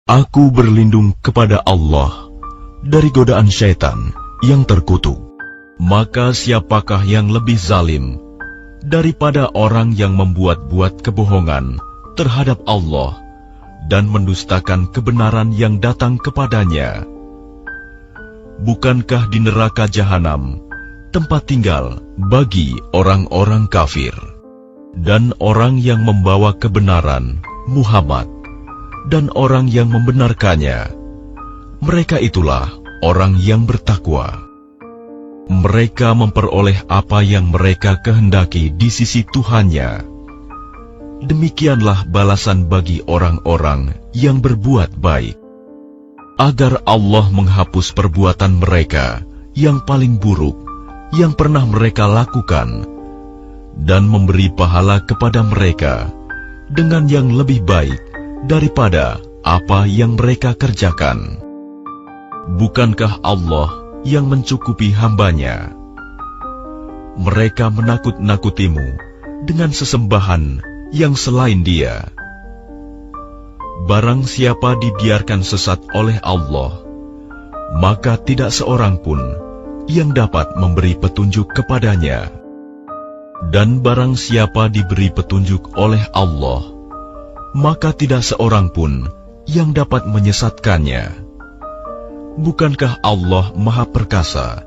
Aku berlindung kepada Allah dari godaan syaitan yang terkutuk. Maka siapakah yang lebih zalim daripada orang yang membuat-buat kebohongan terhadap Allah dan mendustakan kebenaran yang datang kepadanya? Bukankah di neraka jahanam tempat tinggal bagi orang-orang kafir? Dan orang yang membawa kebenaran, Muhammad, dan orang yang membenarkannya, mereka itulah orang yang bertakwa. Mereka memperoleh apa yang mereka kehendaki di sisi Tuhannya. Demikianlah balasan bagi orang-orang yang berbuat baik, agar Allah menghapus perbuatan mereka yang paling buruk yang pernah mereka lakukan, dan memberi pahala kepada mereka dengan yang lebih baik daripada apa yang mereka kerjakan. Bukankah Allah yang mencukupi hambanya? Mereka menakut-nakutimu dengan sesembahan yang selain Dia. Barang siapa dibiarkan sesat oleh Allah, maka tidak seorang pun yang dapat memberi petunjuk kepadanya. Dan barang siapa diberi petunjuk oleh Allah, maka tidak seorang pun yang dapat menyesatkannya. Bukankah Allah Maha Perkasa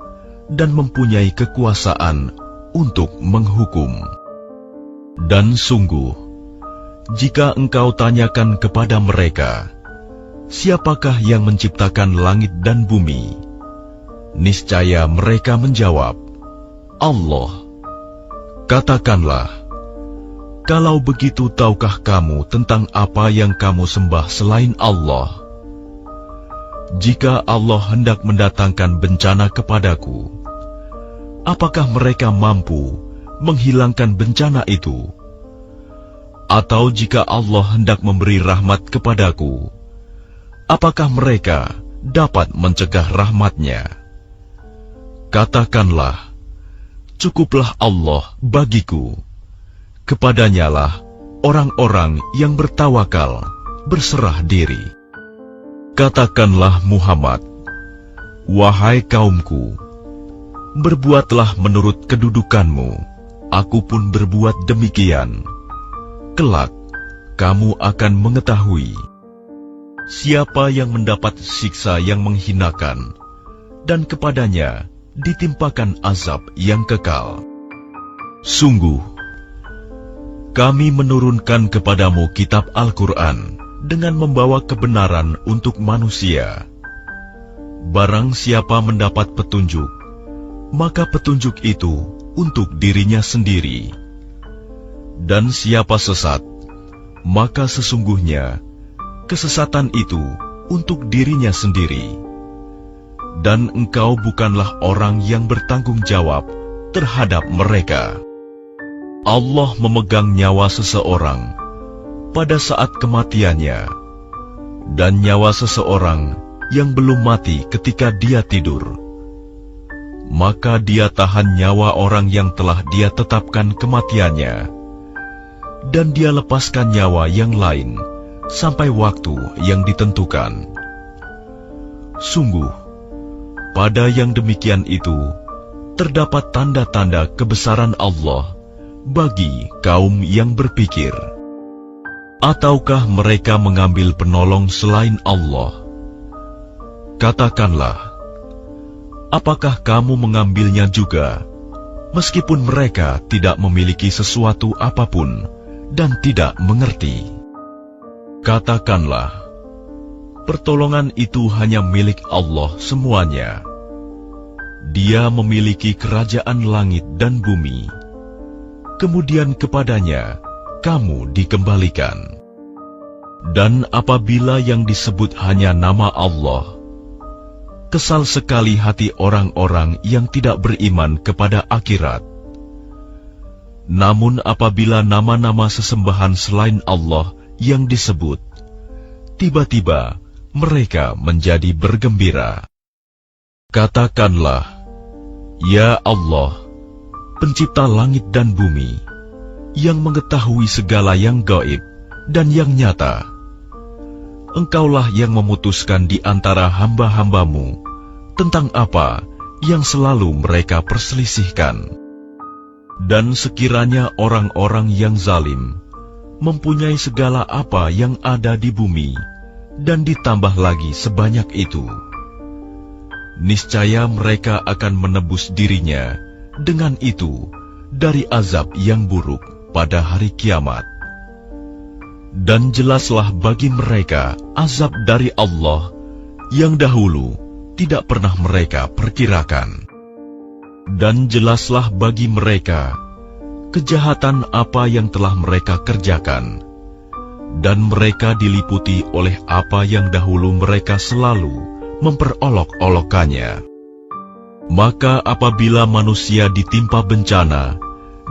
dan mempunyai kekuasaan untuk menghukum? Dan sungguh, jika engkau tanyakan kepada mereka, siapakah yang menciptakan langit dan bumi? Niscaya mereka menjawab, Allah. Katakanlah, kalau begitu tahukah kamu tentang apa yang kamu sembah selain Allah? Jika Allah hendak mendatangkan bencana kepadaku, apakah mereka mampu menghilangkan bencana itu? Atau jika Allah hendak memberi rahmat kepadaku, apakah mereka dapat mencegah rahmat-Nya? Katakanlah, cukuplah Allah bagiku. Kepadanyalah orang-orang yang bertawakal berserah diri. Katakanlah Muhammad, wahai kaumku, berbuatlah menurut kedudukanmu, aku pun berbuat demikian. Kelak, kamu akan mengetahui siapa yang mendapat siksa yang menghinakan, dan kepadanya ditimpakan azab yang kekal. Sungguh, kami menurunkan kepadamu kitab Al-Quran dengan membawa kebenaran untuk manusia. Barang siapa mendapat petunjuk, maka petunjuk itu untuk dirinya sendiri. Dan siapa sesat, maka sesungguhnya kesesatan itu untuk dirinya sendiri. Dan engkau bukanlah orang yang bertanggung jawab terhadap mereka. Allah memegang nyawa seseorang pada saat kematiannya, dan nyawa seseorang yang belum mati ketika dia tidur. Maka dia tahan nyawa orang yang telah dia tetapkan kematiannya, dan dia lepaskan nyawa yang lain sampai waktu yang ditentukan. Sungguh, pada yang demikian itu terdapat tanda-tanda kebesaran Allah bagi kaum yang berpikir. Ataukah mereka mengambil penolong selain Allah? Katakanlah, apakah kamu mengambilnya juga, meskipun mereka tidak memiliki sesuatu apapun dan tidak mengerti? Katakanlah, pertolongan itu hanya milik Allah semuanya. Dia memiliki kerajaan langit dan bumi. Kemudian kepadanya kamu dikembalikan. Dan apabila yang disebut hanya nama Allah, kesal sekali hati orang-orang yang tidak beriman kepada akhirat. Namun apabila nama-nama sesembahan selain Allah yang disebut, tiba-tiba mereka menjadi bergembira. Katakanlah, ya Allah, pencipta langit dan bumi, yang mengetahui segala yang gaib dan yang nyata. Engkaulah yang memutuskan di antara hamba-hambamu tentang apa yang selalu mereka perselisihkan. Dan sekiranya orang-orang yang zalim mempunyai segala apa yang ada di bumi, dan ditambah lagi sebanyak itu, niscaya mereka akan menebus dirinya dengan itu dari azab yang buruk pada hari kiamat. Dan jelaslah bagi mereka azab dari Allah yang dahulu tidak pernah mereka perkirakan. Dan jelaslah bagi mereka kejahatan apa yang telah mereka kerjakan, dan mereka diliputi oleh apa yang dahulu mereka selalu memperolok-olokkannya. Maka apabila manusia ditimpa bencana,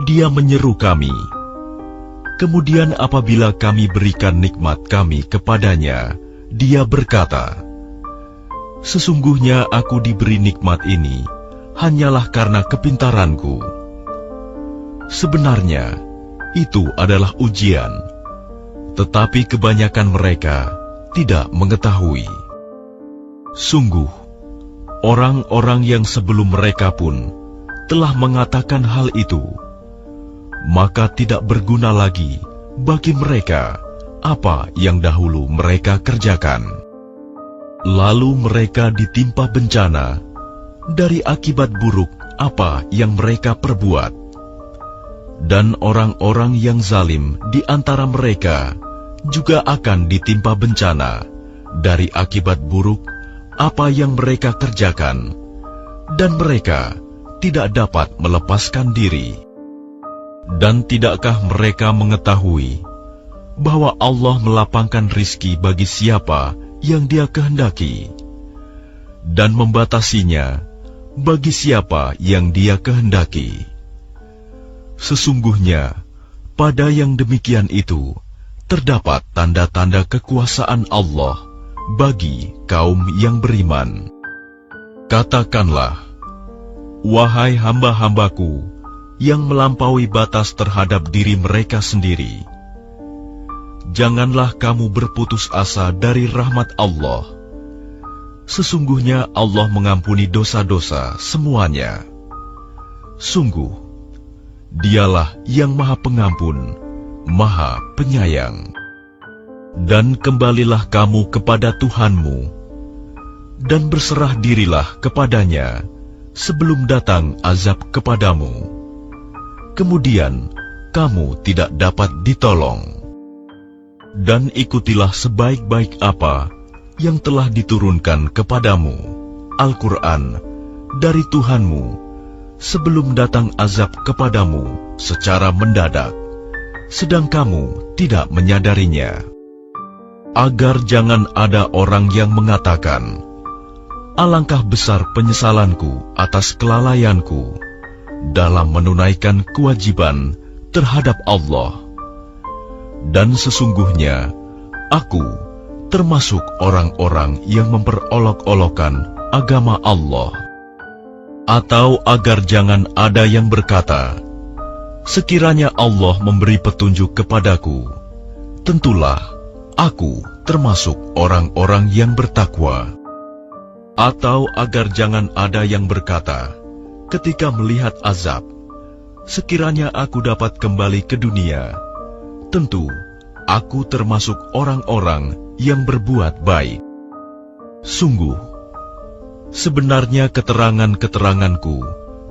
dia menyeru kami. Kemudian apabila kami berikan nikmat kami kepadanya, dia berkata, "Sesungguhnya aku diberi nikmat ini hanyalah karena kepintaranku." Sebenarnya itu adalah ujian, tetapi kebanyakan mereka tidak mengetahui. Sungguh, orang-orang yang sebelum mereka pun telah mengatakan hal itu, maka tidak berguna lagi bagi mereka apa yang dahulu mereka kerjakan. Lalu mereka ditimpa bencana dari akibat buruk apa yang mereka perbuat. Dan orang-orang yang zalim di antara mereka juga akan ditimpa bencana dari akibat buruk apa yang mereka kerjakan, dan mereka tidak dapat melepaskan diri. Dan tidakkah mereka mengetahui bahwa Allah melapangkan rizki bagi siapa yang Dia kehendaki, dan membatasinya bagi siapa yang Dia kehendaki? Sesungguhnya pada yang demikian itu terdapat tanda-tanda kekuasaan Allah bagi kaum yang beriman. Katakanlah, wahai hamba-hambaku yang melampaui batas terhadap diri mereka sendiri, janganlah kamu berputus asa dari rahmat Allah. Sesungguhnya Allah mengampuni dosa-dosa semuanya. Sungguh, Dialah yang Maha Pengampun, Maha Penyayang. Dan kembalilah kamu kepada Tuhanmu, dan berserah dirilah kepadanya sebelum datang azab kepadamu. Kemudian kamu tidak dapat ditolong. Dan ikutilah sebaik-baik apa yang telah diturunkan kepadamu, Al-Quran, dari Tuhanmu, sebelum datang azab kepadamu secara mendadak, sedang kamu tidak menyadarinya. Agar jangan ada orang yang mengatakan, alangkah besar penyesalanku atas kelalaianku dalam menunaikan kewajiban terhadap Allah. Dan sesungguhnya aku termasuk orang-orang yang memperolok-olokkan agama Allah. Atau agar jangan ada yang berkata, sekiranya Allah memberi petunjuk kepadaku, tentulah aku termasuk orang-orang yang bertakwa. Atau agar jangan ada yang berkata, ketika melihat azab, sekiranya aku dapat kembali ke dunia, tentu aku termasuk orang-orang yang berbuat baik. Sungguh, sebenarnya keterangan-keteranganku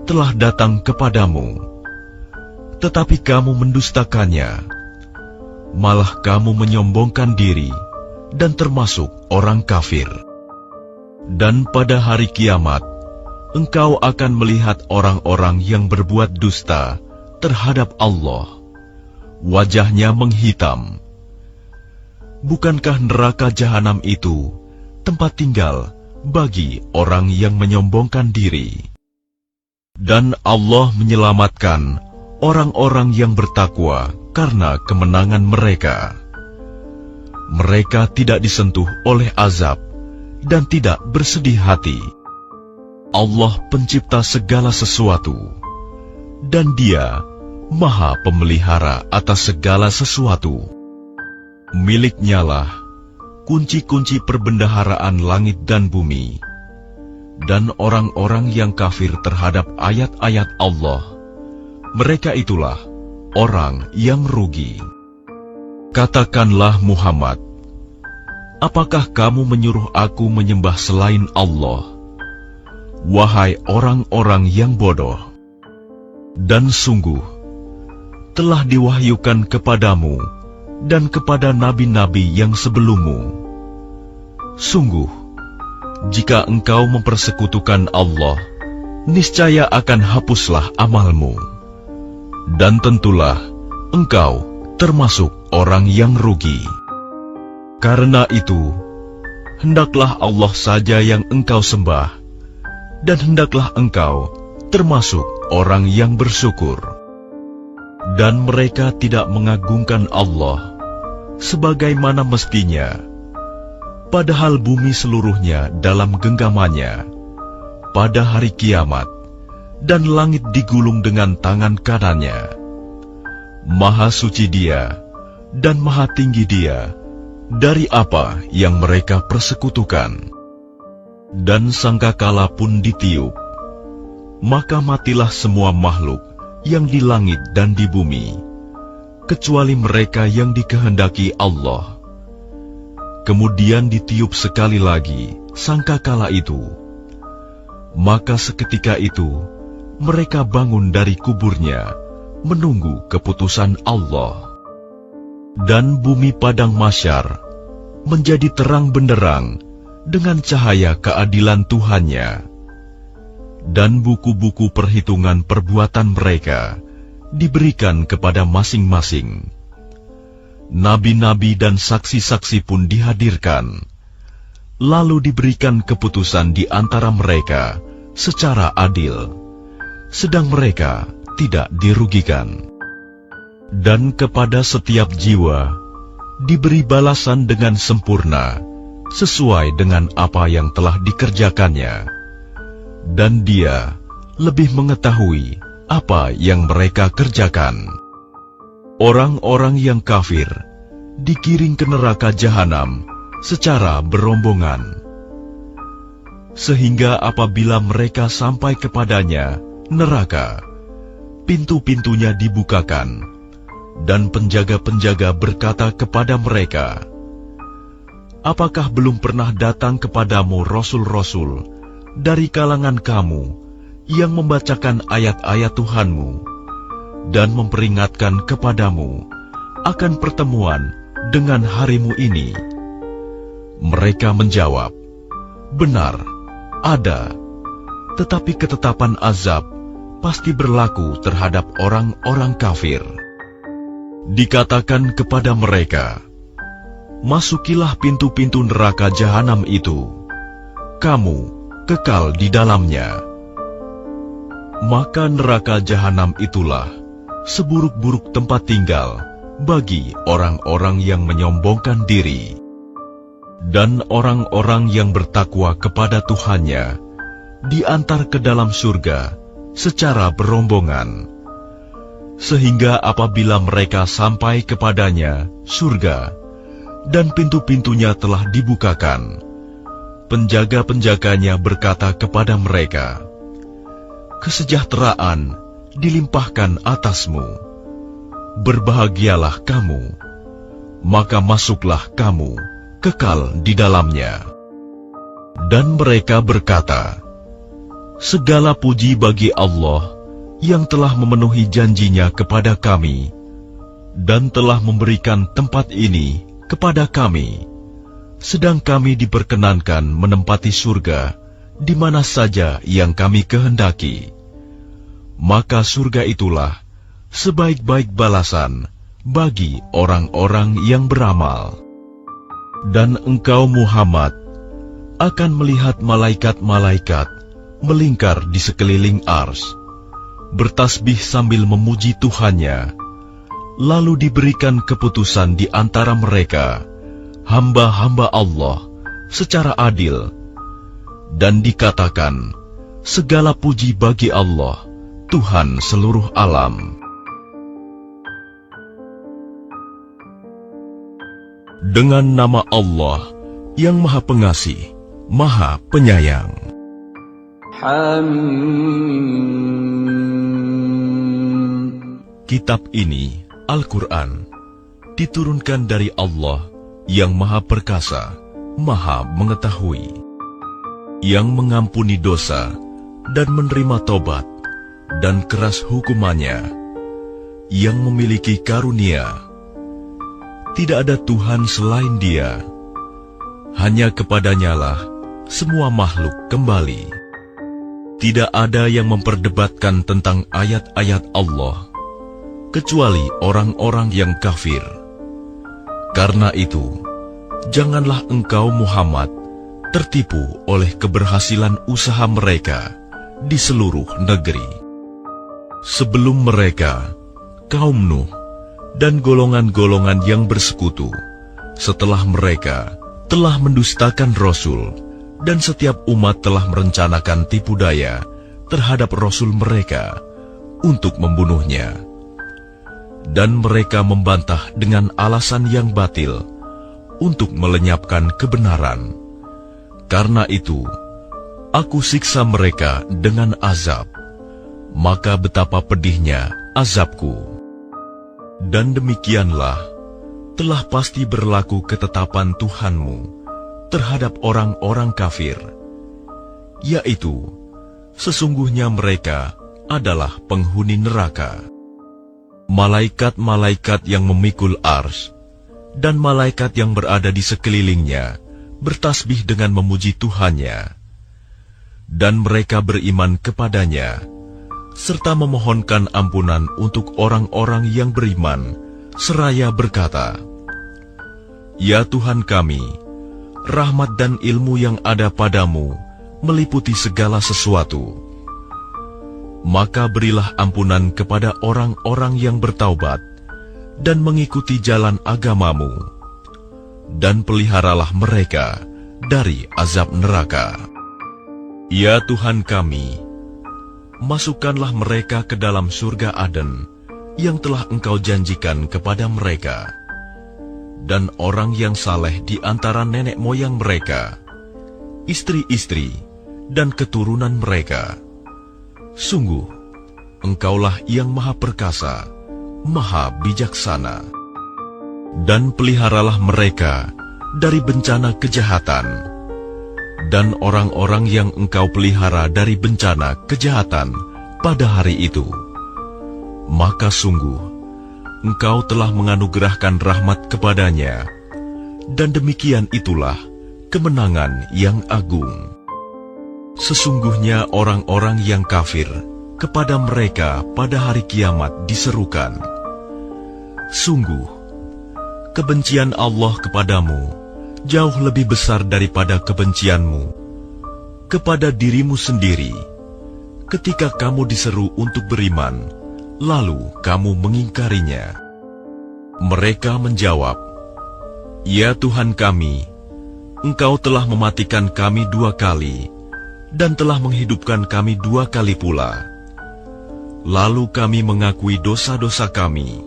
telah datang kepadamu, tetapi kamu mendustakannya. Malah kamu menyombongkan diri dan termasuk orang kafir. Dan pada hari kiamat, engkau akan melihat orang-orang yang berbuat dusta terhadap Allah. Wajahnya menghitam. Bukankah neraka jahanam itu tempat tinggal bagi orang yang menyombongkan diri? Dan Allah menyelamatkan orang-orang yang bertakwa karena kemenangan mereka. Mereka tidak disentuh oleh azab dan tidak bersedih hati. Allah pencipta segala sesuatu, dan Dia Maha Pemelihara atas segala sesuatu. Miliknyalah kunci-kunci perbendaharaan langit dan bumi. Dan orang-orang yang kafir terhadap ayat-ayat Allah, mereka itulah orang yang rugi. Katakanlah Muhammad, apakah kamu menyuruh aku menyembah selain Allah? Wahai orang-orang yang bodoh! Dan sungguh, telah diwahyukan kepadamu dan kepada nabi-nabi yang sebelummu. Sungguh, jika engkau mempersekutukan Allah, niscaya akan hapuslah amalmu. Dan tentulah engkau termasuk orang yang rugi. Karena itu, hendaklah Allah saja yang engkau sembah, dan hendaklah engkau termasuk orang yang bersyukur. Dan mereka tidak mengagungkan Allah sebagaimana mestinya, padahal bumi seluruhnya dalam genggamannya pada hari kiamat, dan langit digulung dengan tangan kanannya. Maha suci Dia dan maha tinggi Dia dari apa yang mereka persekutukan. Dan sangkakala pun ditiup, maka matilah semua makhluk yang di langit dan di bumi, kecuali mereka yang dikehendaki Allah. Kemudian ditiup sekali lagi sangkakala itu, maka seketika itu mereka bangun dari kuburnya menunggu keputusan Allah. Dan bumi padang mahsyar menjadi terang benderang dengan cahaya keadilan Tuhannya. Dan buku-buku perhitungan perbuatan mereka diberikan kepada masing-masing. Nabi-nabi dan saksi-saksi pun dihadirkan, lalu diberikan keputusan di antara mereka secara adil, sedang mereka tidak dirugikan. Dan kepada setiap jiwa diberi balasan dengan sempurna sesuai dengan apa yang telah dikerjakannya. Dan Dia lebih mengetahui apa yang mereka kerjakan. Orang-orang yang kafir digiring ke neraka jahanam secara berombongan, sehingga apabila mereka sampai kepadanya, neraka, pintu-pintunya dibukakan, dan penjaga-penjaga berkata kepada mereka, apakah belum pernah datang kepadamu rasul-rasul dari kalangan kamu yang membacakan ayat-ayat Tuhanmu dan memperingatkan kepadamu akan pertemuan dengan harimu ini? Mereka menjawab, benar, ada, tetapi ketetapan azab pasti berlaku terhadap orang-orang kafir. Dikatakan kepada mereka, masukilah pintu-pintu neraka jahanam itu, kamu kekal di dalamnya. Maka neraka jahanam itulah seburuk-buruk tempat tinggal bagi orang-orang yang menyombongkan diri. Dan orang-orang yang bertakwa kepada Tuhannya diantar ke dalam surga secara berombongan, sehingga apabila mereka sampai kepadanya, surga, dan pintu-pintunya telah dibukakan, penjaga-penjaganya berkata kepada mereka, kesejahteraan dilimpahkan atasmu, berbahagialah kamu, maka masuklah kamu kekal di dalamnya. Dan mereka berkata, segala puji bagi Allah yang telah memenuhi janjinya kepada kami dan telah memberikan tempat ini kepada kami, sedang kami diperkenankan menempati surga di mana saja yang kami kehendaki. Maka surga itulah sebaik-baik balasan bagi orang-orang yang beramal. Dan engkau Muhammad akan melihat malaikat-malaikat melingkar di sekeliling ars, bertasbih sambil memuji Tuhannya. Lalu diberikan keputusan di antara mereka, hamba-hamba Allah, secara adil. Dan dikatakan, segala puji bagi Allah, Tuhan seluruh alam. Dengan nama Allah yang Maha Pengasih, Maha Penyayang. Kitab ini, Al-Quran, diturunkan dari Allah yang Maha Perkasa, Maha Mengetahui, yang mengampuni dosa dan menerima tobat dan keras hukumannya, yang memiliki karunia. Tidak ada Tuhan selain Dia. Hanya kepadanyalah semua makhluk kembali. Tidak ada yang memperdebatkan tentang ayat-ayat Allah, kecuali orang-orang yang kafir. Karena itu, janganlah engkau Muhammad tertipu oleh keberhasilan usaha mereka di seluruh negeri. Sebelum mereka, kaum Nuh dan golongan-golongan yang bersekutu, setelah mereka telah mendustakan Rasul, dan setiap umat telah merencanakan tipu daya terhadap Rasul mereka untuk membunuhnya. Dan mereka membantah dengan alasan yang batil untuk melenyapkan kebenaran. Karena itu, aku siksa mereka dengan azab, maka betapa pedihnya azabku. Dan demikianlah telah pasti berlaku ketetapan Tuhanmu terhadap orang-orang kafir, yaitu sesungguhnya mereka adalah penghuni neraka. Malaikat-malaikat yang memikul ars dan malaikat yang berada di sekelilingnya bertasbih dengan memuji Tuhannya, dan mereka beriman kepadanya, serta memohonkan ampunan untuk orang-orang yang beriman, seraya berkata, Ya Tuhan kami, rahmat dan ilmu yang ada padamu meliputi segala sesuatu. Maka berilah ampunan kepada orang-orang yang bertaubat dan mengikuti jalan agamamu, dan peliharalah mereka dari azab neraka. Ya Tuhan kami, masukkanlah mereka ke dalam surga Aden yang telah Engkau janjikan kepada mereka, dan orang yang saleh di antara nenek moyang mereka, istri-istri, dan keturunan mereka. Sungguh, Engkaulah yang Maha Perkasa, Maha Bijaksana. Dan peliharalah mereka dari bencana kejahatan, dan orang-orang yang Engkau pelihara dari bencana kejahatan pada hari itu. Maka sungguh, Engkau telah menganugerahkan rahmat kepadanya, dan demikian itulah kemenangan yang agung. Sesungguhnya orang-orang yang kafir, kepada mereka pada hari kiamat diserukan, Sungguh, kebencian Allah kepadamu jauh lebih besar daripada kebencianmu kepada dirimu sendiri, ketika kamu diseru untuk beriman, lalu kamu mengingkarinya. Mereka menjawab, Ya Tuhan kami, Engkau telah mematikan kami 2 kali, dan telah menghidupkan kami 2 kali pula. Lalu kami mengakui dosa-dosa kami.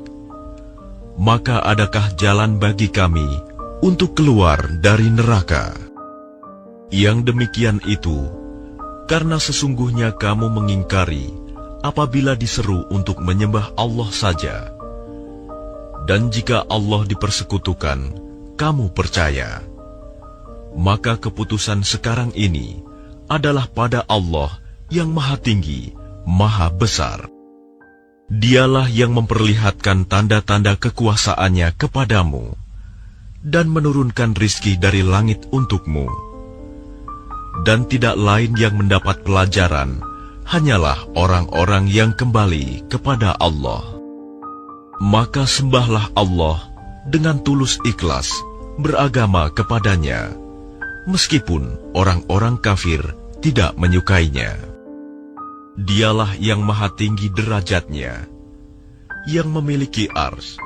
Maka adakah jalan bagi kami untuk keluar dari neraka? Yang demikian itu, karena sesungguhnya kamu mengingkari apabila diseru untuk menyembah Allah saja. Dan jika Allah dipersekutukan, kamu percaya. Maka keputusan sekarang ini adalah pada Allah yang Maha Tinggi, Maha Besar. Dialah yang memperlihatkan tanda-tanda kekuasaannya kepadamu dan menurunkan rizki dari langit untukmu. Dan tidak lain yang mendapat pelajaran hanyalah orang-orang yang kembali kepada Allah. Maka sembahlah Allah dengan tulus ikhlas beragama kepadanya, meskipun orang-orang kafir tidak menyukainya. Dialah yang maha tinggi derajatnya, yang memiliki ars,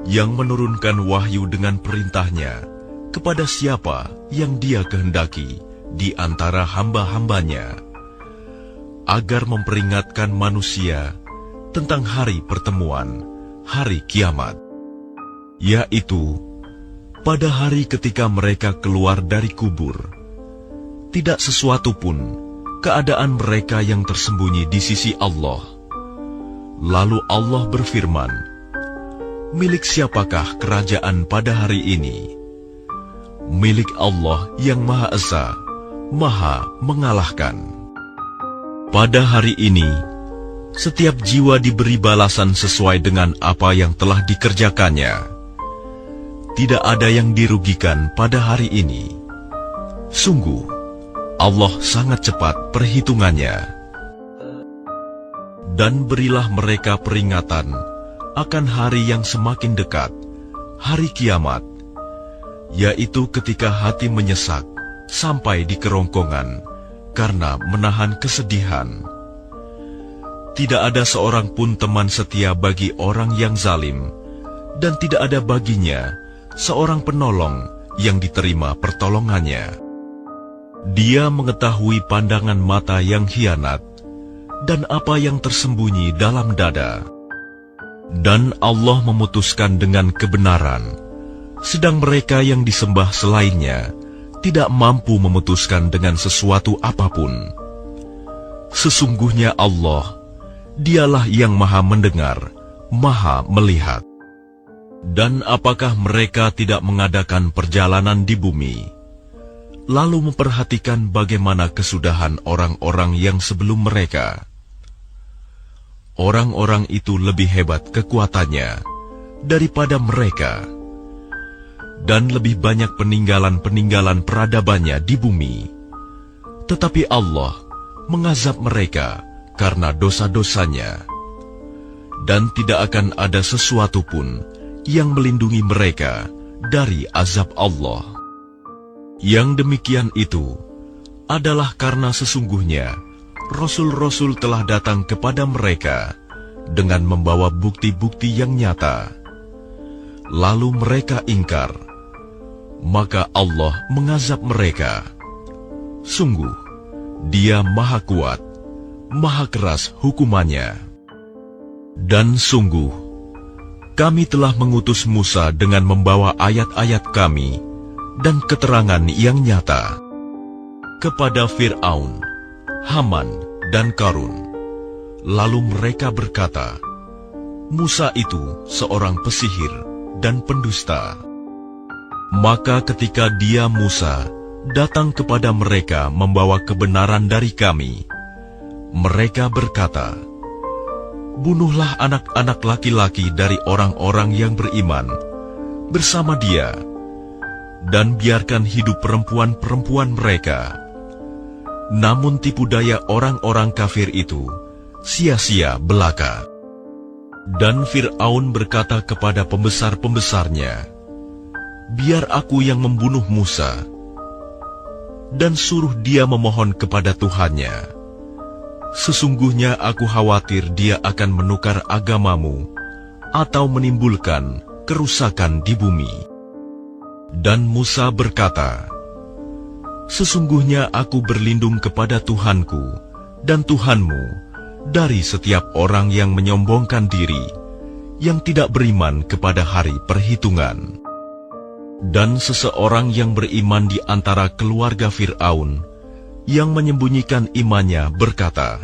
yang menurunkan wahyu dengan perintahnya kepada siapa yang Dia kehendaki di antara hamba-hambanya, agar memperingatkan manusia tentang hari pertemuan, hari kiamat, yaitu pada hari ketika mereka keluar dari kubur, tidak sesuatu pun keadaan mereka yang tersembunyi di sisi Allah. Lalu Allah berfirman, "Milik siapakah kerajaan pada hari ini?" Milik Allah yang Maha Esa, Maha mengalahkan. Pada hari ini, setiap jiwa diberi balasan sesuai dengan apa yang telah dikerjakannya. Tidak ada yang dirugikan pada hari ini. Sungguh, Allah sangat cepat perhitungannya. Dan berilah mereka peringatan akan hari yang semakin dekat, hari kiamat, yaitu ketika hati menyesak sampai di kerongkongan karena menahan kesedihan. Tidak ada seorang pun teman setia bagi orang yang zalim, dan tidak ada baginya seorang penolong yang diterima pertolongannya. Dia mengetahui pandangan mata yang khianat dan apa yang tersembunyi dalam dada. Dan Allah memutuskan dengan kebenaran, sedang mereka yang disembah selainnya tidak mampu memutuskan dengan sesuatu apapun. Sesungguhnya Allah, Dialah yang Maha mendengar, Maha melihat. Dan apakah mereka tidak mengadakan perjalanan di bumi, lalu memperhatikan bagaimana kesudahan orang-orang yang sebelum mereka? Orang-orang itu lebih hebat kekuatannya daripada mereka, dan lebih banyak peninggalan-peninggalan peradabannya di bumi. Tetapi Allah mengazab mereka karena dosa-dosanya, dan tidak akan ada sesuatu pun yang melindungi mereka dari azab Allah. Yang demikian itu adalah karena sesungguhnya Rasul-Rasul telah datang kepada mereka dengan membawa bukti-bukti yang nyata. Lalu mereka ingkar, maka Allah mengazab mereka. Sungguh, Dia Maha Kuat, Maha Keras hukumannya. Dan sungguh, kami telah mengutus Musa dengan membawa ayat-ayat kami dan keterangan yang nyata kepada Fir'aun, Haman, dan Qarun. Lalu mereka berkata, Musa itu seorang pesihir dan pendusta. Maka ketika dia Musa datang kepada mereka membawa kebenaran dari kami, mereka berkata, bunuhlah anak-anak laki-laki dari orang-orang yang beriman bersama dia, dan biarkan hidup perempuan-perempuan mereka. Namun tipu daya orang-orang kafir itu sia-sia belaka. Dan Fir'aun berkata kepada pembesar-pembesarnya, biar aku yang membunuh Musa, dan suruh dia memohon kepada Tuhannya. Sesungguhnya aku khawatir dia akan menukar agamamu atau menimbulkan kerusakan di bumi. Dan Musa berkata, sesungguhnya aku berlindung kepada Tuhanku dan Tuhanmu dari setiap orang yang menyombongkan diri, yang tidak beriman kepada hari perhitungan. Dan seseorang yang beriman di antara keluarga Fir'aun yang menyembunyikan imannya berkata,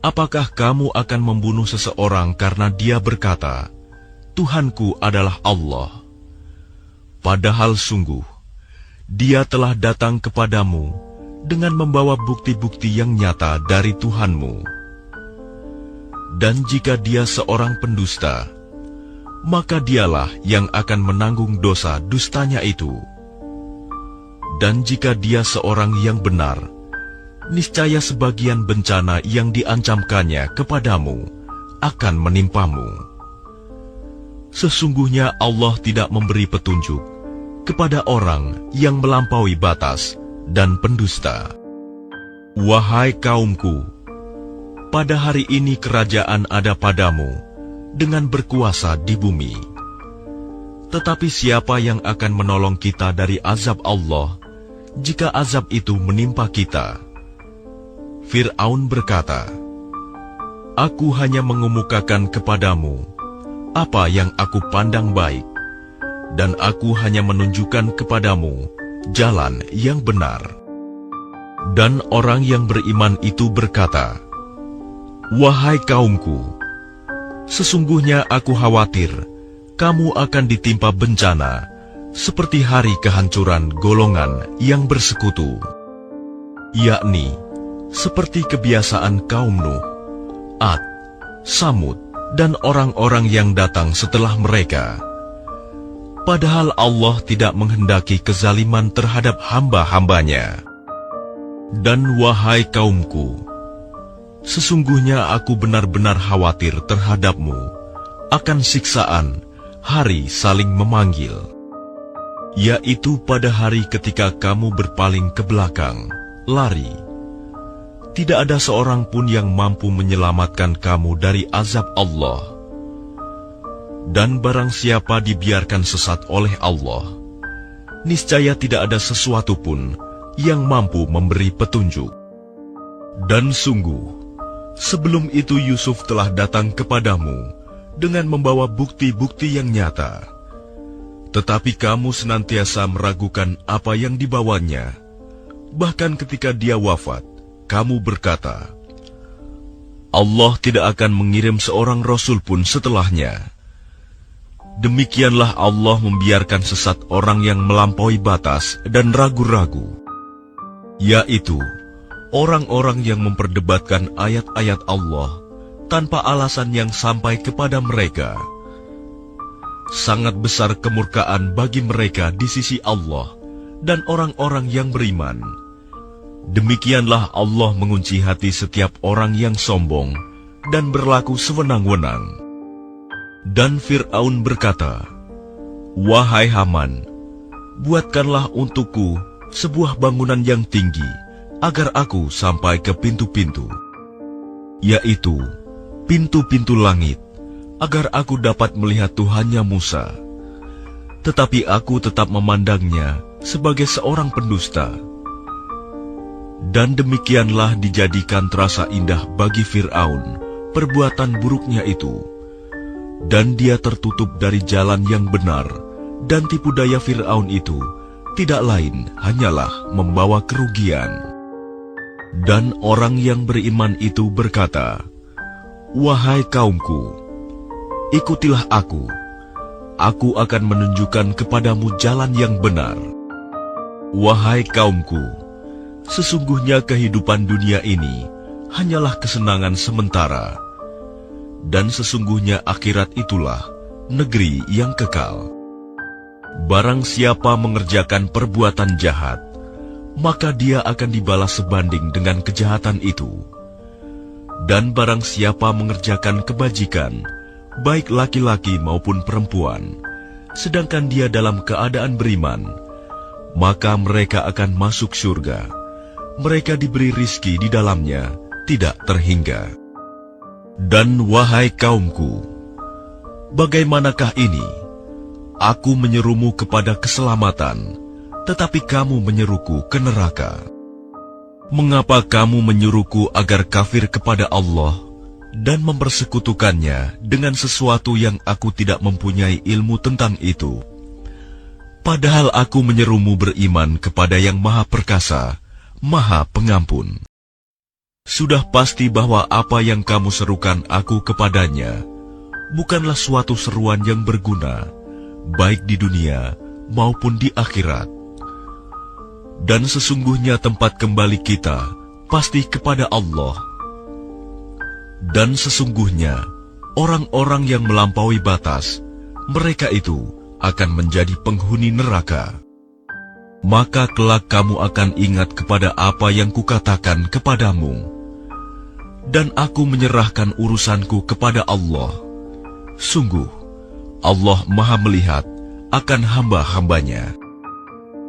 apakah kamu akan membunuh seseorang karena dia berkata, Tuhanku adalah Allah? Padahal sungguh, dia telah datang kepadamu dengan membawa bukti-bukti yang nyata dari Tuhanmu. Dan jika dia seorang pendusta, maka dialah yang akan menanggung dosa dustanya itu. Dan jika dia seorang yang benar, niscaya sebagian bencana yang diancamkannya kepadamu akan menimpamu. Sesungguhnya Allah tidak memberi petunjuk kepada orang yang melampaui batas dan pendusta. Wahai kaumku, pada hari ini kerajaan ada padamu dengan berkuasa di bumi. Tetapi siapa yang akan menolong kita dari azab Allah jika azab itu menimpa kita? Fir'aun berkata, aku hanya mengemukakan kepadamu apa yang aku pandang baik, dan aku hanya menunjukkan kepadamu jalan yang benar." Dan orang yang beriman itu berkata, "Wahai kaumku, sesungguhnya aku khawatir kamu akan ditimpa bencana seperti hari kehancuran golongan yang bersekutu, yakni seperti kebiasaan kaum Nuh, Ad, Samud, dan orang-orang yang datang setelah mereka. Padahal Allah tidak menghendaki kezaliman terhadap hamba-hambanya. Dan wahai kaumku, sesungguhnya aku benar-benar khawatir terhadapmu akan siksaan hari saling memanggil, yaitu pada hari ketika kamu berpaling ke belakang, lari. Tidak ada seorang pun yang mampu menyelamatkan kamu dari azab Allah. Dan barang siapa dibiarkan sesat oleh Allah, niscaya tidak ada sesuatu pun yang mampu memberi petunjuk. Dan sungguh, sebelum itu Yusuf telah datang kepadamu dengan membawa bukti-bukti yang nyata. Tetapi kamu senantiasa meragukan apa yang dibawanya. Bahkan ketika dia wafat, kamu berkata, Allah tidak akan mengirim seorang Rasul pun setelahnya. Demikianlah Allah membiarkan sesat orang yang melampaui batas dan ragu-ragu, yaitu orang-orang yang memperdebatkan ayat-ayat Allah tanpa alasan yang sampai kepada mereka. Sangat besar kemurkaan bagi mereka di sisi Allah dan orang-orang yang beriman. Demikianlah Allah mengunci hati setiap orang yang sombong dan berlaku sewenang-wenang. Dan Fir'aun berkata, "Wahai Haman, buatkanlah untukku sebuah bangunan yang tinggi agar aku sampai ke pintu-pintu, yaitu pintu-pintu langit, agar aku dapat melihat Tuhannya Musa." Tetapi aku tetap memandangnya sebagai seorang pendusta. Dan demikianlah dijadikan terasa indah bagi Fir'aun perbuatan buruknya itu. Dan dia tertutup dari jalan yang benar, dan tipu daya Fir'aun itu tidak lain hanyalah membawa kerugian. Dan orang yang beriman itu berkata, "Wahai kaumku, ikutilah aku. Aku akan menunjukkan kepadamu jalan yang benar. Wahai kaumku, sesungguhnya kehidupan dunia ini hanyalah kesenangan sementara. Dan sesungguhnya akhirat itulah negeri yang kekal. Barang siapa mengerjakan perbuatan jahat, maka dia akan dibalas sebanding dengan kejahatan itu. Dan barang siapa mengerjakan kebajikan, baik laki-laki maupun perempuan, sedangkan dia dalam keadaan beriman, maka mereka akan masuk surga. Mereka diberi rizki di dalamnya, tidak terhingga. Dan wahai kaumku, bagaimanakah ini? Aku menyerumu kepada keselamatan, tetapi kamu menyeruku ke neraka. Mengapa kamu menyuruhku agar kafir kepada Allah dan mempersekutukannya dengan sesuatu yang aku tidak mempunyai ilmu tentang itu? Padahal aku menyerumu beriman kepada yang Maha Perkasa, Maha Pengampun. Sudah pasti bahwa apa yang kamu serukan aku kepadanya bukanlah suatu seruan yang berguna, baik di dunia maupun di akhirat. Dan sesungguhnya tempat kembali kita pasti kepada Allah. Dan sesungguhnya orang-orang yang melampaui batas, mereka itu akan menjadi penghuni neraka. Maka kelak kamu akan ingat kepada apa yang kukatakan kepadamu. Dan aku menyerahkan urusanku kepada Allah. Sungguh, Allah Maha melihat akan hamba-hambanya.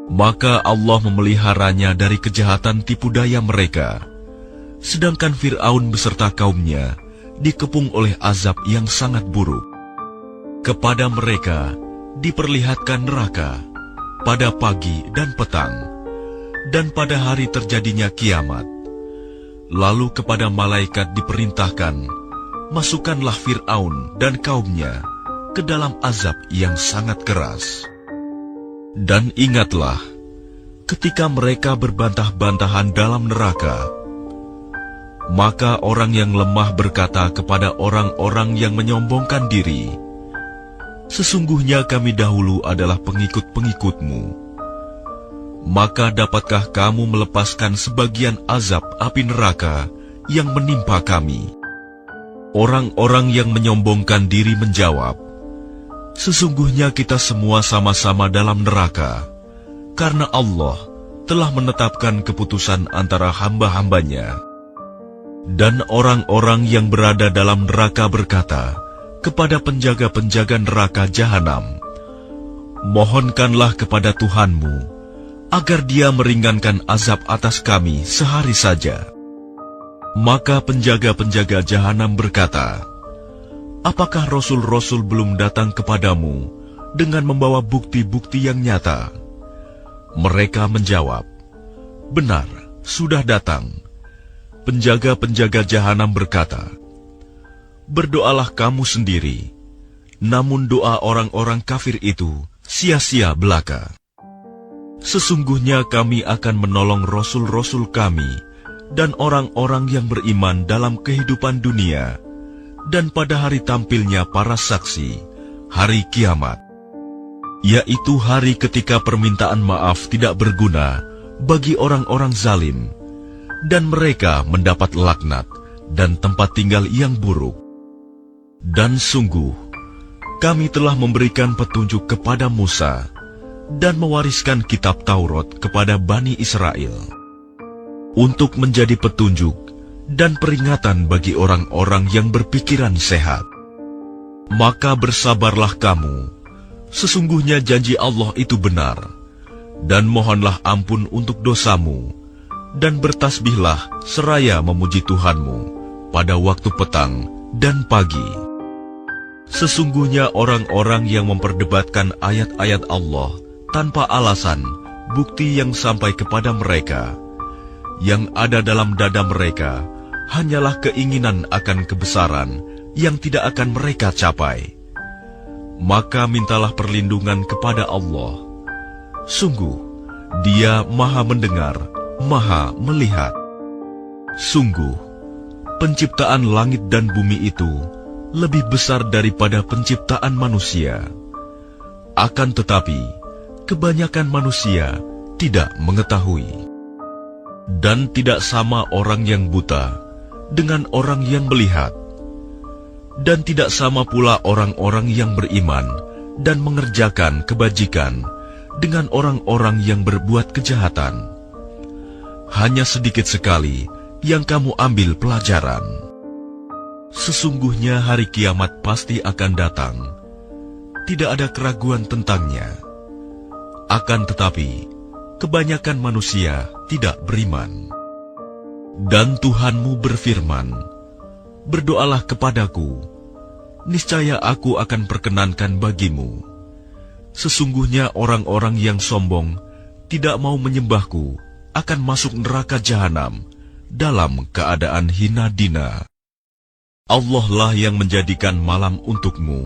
Maka Allah memeliharanya dari kejahatan tipu daya mereka. Sedangkan Fir'aun beserta kaumnya dikepung oleh azab yang sangat buruk. Kepada mereka diperlihatkan neraka pada pagi dan petang, dan pada hari terjadinya kiamat. Lalu kepada malaikat diperintahkan, masukkanlah Fir'aun dan kaumnya ke dalam azab yang sangat keras. Dan ingatlah, ketika mereka berbantah-bantahan dalam neraka, maka orang yang lemah berkata kepada orang-orang yang menyombongkan diri, "Sesungguhnya kami dahulu adalah pengikut-pengikutmu. Maka dapatkah kamu melepaskan sebagian azab api neraka yang menimpa kami?" Orang-orang yang menyombongkan diri menjawab, "Sesungguhnya kita semua sama-sama dalam neraka, karena Allah telah menetapkan keputusan antara hamba-hambanya." Dan orang-orang yang berada dalam neraka berkata kepada penjaga-penjaga neraka jahanam, "Mohonkanlah kepada Tuhanmu agar Dia meringankan azab atas kami sehari saja." Maka penjaga-penjaga jahanam berkata, "Apakah rasul-rasul belum datang kepadamu dengan membawa bukti-bukti yang nyata?" Mereka menjawab, "Benar, sudah datang." Penjaga-penjaga jahanam berkata, "Berdoalah kamu sendiri, namun doa orang-orang kafir itu sia-sia belaka. Sesungguhnya kami akan menolong rasul-rasul kami dan orang-orang yang beriman dalam kehidupan dunia dan pada hari tampilnya para saksi, hari kiamat, yaitu hari ketika permintaan maaf tidak berguna bagi orang-orang zalim, dan mereka mendapat laknat dan tempat tinggal yang buruk. Dan sungguh, kami telah memberikan petunjuk kepada Musa dan mewariskan kitab Taurat kepada Bani Israel untuk menjadi petunjuk dan peringatan bagi orang-orang yang berpikiran sehat. Maka bersabarlah kamu, sesungguhnya janji Allah itu benar, dan mohonlah ampun untuk dosamu, dan bertasbihlah seraya memuji Tuhanmu pada waktu petang dan pagi. Sesungguhnya orang-orang yang memperdebatkan ayat-ayat Allah tanpa alasan, bukti yang sampai kepada mereka, yang ada dalam dada mereka hanyalah keinginan akan kebesaran yang tidak akan mereka capai. Maka mintalah perlindungan kepada Allah. Sungguh, Dia Maha Mendengar, Maha Melihat. Sungguh, penciptaan langit dan bumi itu lebih besar daripada penciptaan manusia. Akan tetapi, kebanyakan manusia tidak mengetahui. Dan tidak sama orang yang buta dengan orang yang melihat. Dan tidak sama pula orang-orang yang beriman dan mengerjakan kebajikan dengan orang-orang yang berbuat kejahatan. Hanya sedikit sekali yang kamu ambil pelajaran. Sesungguhnya hari kiamat pasti akan datang. Tidak ada keraguan tentangnya. Akan tetapi, kebanyakan manusia tidak beriman. Dan Tuhanmu berfirman, "Berdoalah kepadaku, niscaya aku akan perkenankan bagimu." Sesungguhnya orang-orang yang sombong tidak mau menyembahku akan masuk neraka jahanam dalam keadaan hina dina. Allah lah yang menjadikan malam untukmu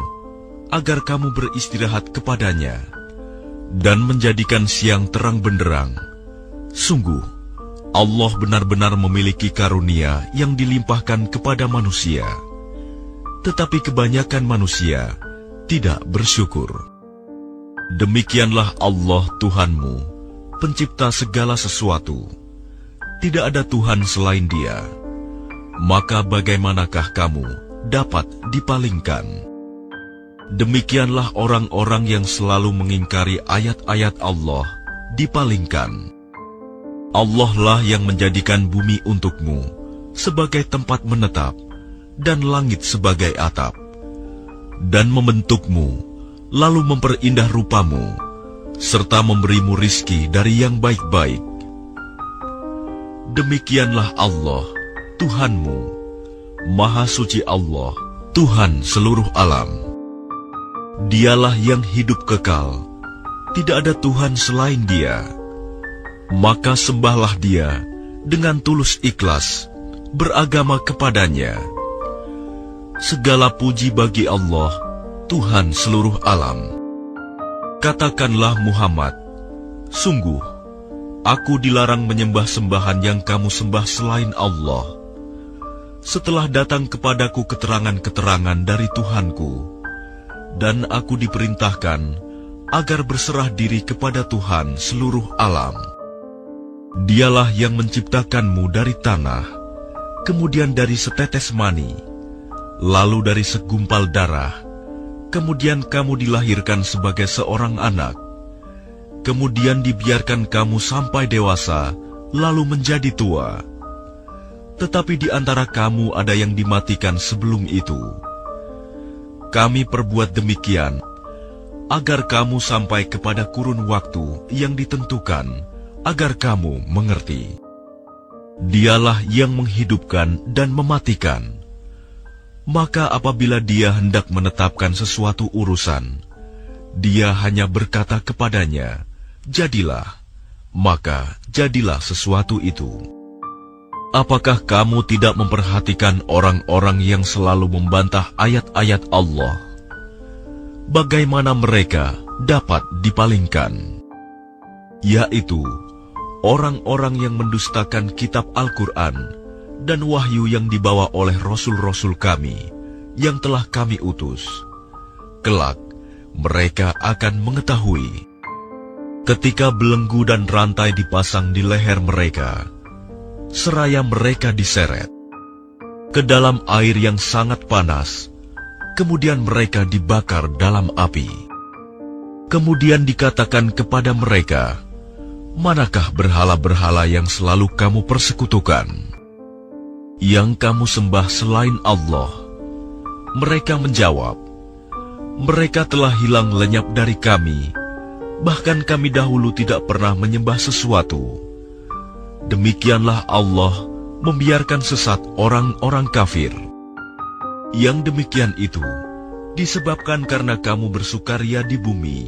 agar kamu beristirahat kepadanya, dan menjadikan siang terang benderang. Sungguh, Allah benar-benar memiliki karunia yang dilimpahkan kepada manusia, tetapi kebanyakan manusia tidak bersyukur. Demikianlah Allah Tuhanmu, Pencipta segala sesuatu. Tidak ada Tuhan selain Dia. Maka bagaimanakah kamu dapat dipalingkan? Demikianlah orang-orang yang selalu mengingkari ayat-ayat Allah dipalingkan. Allah lah yang menjadikan bumi untukmu sebagai tempat menetap dan langit sebagai atap, dan membentukmu lalu memperindah rupamu, serta memberimu rizki dari yang baik-baik. Demikianlah Allah, Tuhanmu, Maha Suci Allah, Tuhan seluruh alam. Dialah yang hidup kekal, tidak ada Tuhan selain Dia. Maka sembahlah Dia dengan tulus ikhlas, beragama kepadanya. Segala puji bagi Allah, Tuhan seluruh alam. Katakanlah Muhammad, sungguh, aku dilarang menyembah sembahan yang kamu sembah selain Allah. Setelah datang kepadaku keterangan-keterangan dari Tuhanku, dan aku diperintahkan agar berserah diri kepada Tuhan seluruh alam. Dialah yang menciptakanmu dari tanah, kemudian dari setetes mani, lalu dari segumpal darah, kemudian kamu dilahirkan sebagai seorang anak, kemudian dibiarkan kamu sampai dewasa, lalu menjadi tua. Tetapi di antara kamu ada yang dimatikan sebelum itu. Kami perbuat demikian, agar kamu sampai kepada kurun waktu yang ditentukan, agar kamu mengerti. Dialah yang menghidupkan dan mematikan. Maka apabila Dia hendak menetapkan sesuatu urusan, Dia hanya berkata kepadanya, jadilah, maka jadilah sesuatu itu. Apakah kamu tidak memperhatikan orang-orang yang selalu membantah ayat-ayat Allah? Bagaimana mereka dapat dipalingkan? Yaitu orang-orang yang mendustakan kitab Al-Quran dan wahyu yang dibawa oleh rasul-rasul kami yang telah kami utus. Kelak, mereka akan mengetahui. Ketika belenggu dan rantai dipasang di leher mereka, seraya mereka diseret ke dalam air yang sangat panas, kemudian mereka dibakar dalam api. Kemudian dikatakan kepada mereka, manakah berhala-berhala yang selalu kamu persekutukan, yang kamu sembah selain Allah? Mereka menjawab, mereka telah hilang lenyap dari kami, bahkan kami dahulu tidak pernah menyembah sesuatu. Demikianlah Allah membiarkan sesat orang-orang kafir. Yang demikian itu disebabkan karena kamu bersukaria di bumi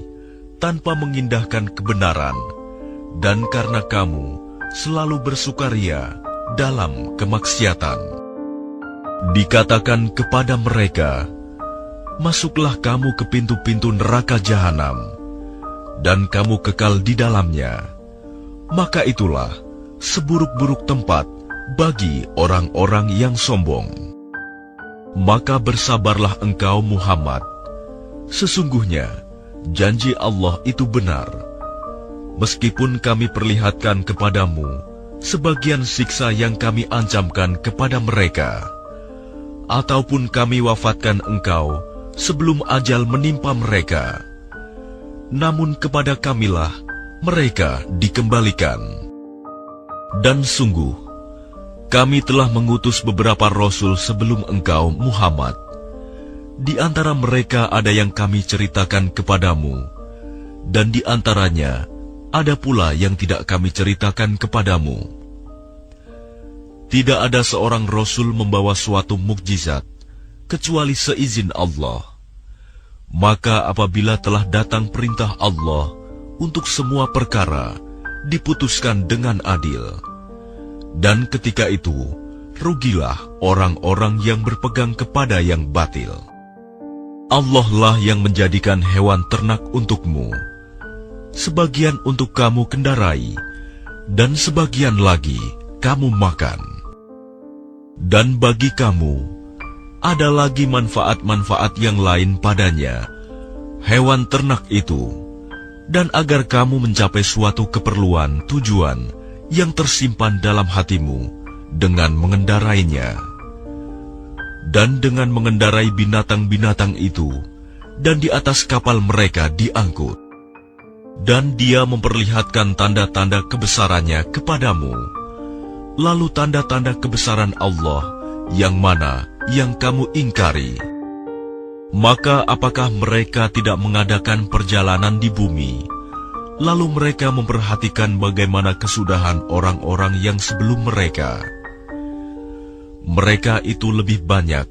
tanpa mengindahkan kebenaran, dan karena kamu selalu bersukaria dalam kemaksiatan. Dikatakan kepada mereka, masuklah kamu ke pintu-pintu neraka jahanam, dan kamu kekal di dalamnya. Maka itulah seburuk-buruk tempat bagi orang-orang yang sombong. Maka bersabarlah engkau Muhammad, sesungguhnya janji Allah itu benar. Meskipun kami perlihatkan kepadamu sebagian siksa yang kami ancamkan kepada mereka, ataupun kami wafatkan engkau sebelum ajal menimpa mereka, namun kepada kamilah mereka dikembalikan. Dan sungguh, kami telah mengutus beberapa rasul sebelum engkau Muhammad. Di antara mereka ada yang kami ceritakan kepadamu, dan di antaranya ada pula yang tidak kami ceritakan kepadamu. Tidak ada seorang rasul membawa suatu mukjizat, kecuali seizin Allah. Maka apabila telah datang perintah Allah untuk semua perkara, diputuskan dengan adil. Dan ketika itu, rugilah orang-orang yang berpegang kepada yang batil. Allah lah yang menjadikan hewan ternak untukmu, sebagian untuk kamu kendarai, dan sebagian lagi kamu makan. Dan bagi kamu, ada lagi manfaat-manfaat yang lain padanya, hewan ternak itu, dan agar kamu mencapai suatu keperluan tujuan yang tersimpan dalam hatimu dengan mengendarainya. Dan dengan mengendarai binatang-binatang itu, dan di atas kapal mereka diangkut. Dan Dia memperlihatkan tanda-tanda kebesarannya kepadamu, lalu tanda-tanda kebesaran Allah yang mana yang kamu ingkari. Maka apakah mereka tidak mengadakan perjalanan di bumi, lalu mereka memperhatikan bagaimana kesudahan orang-orang yang sebelum mereka? Mereka itu lebih banyak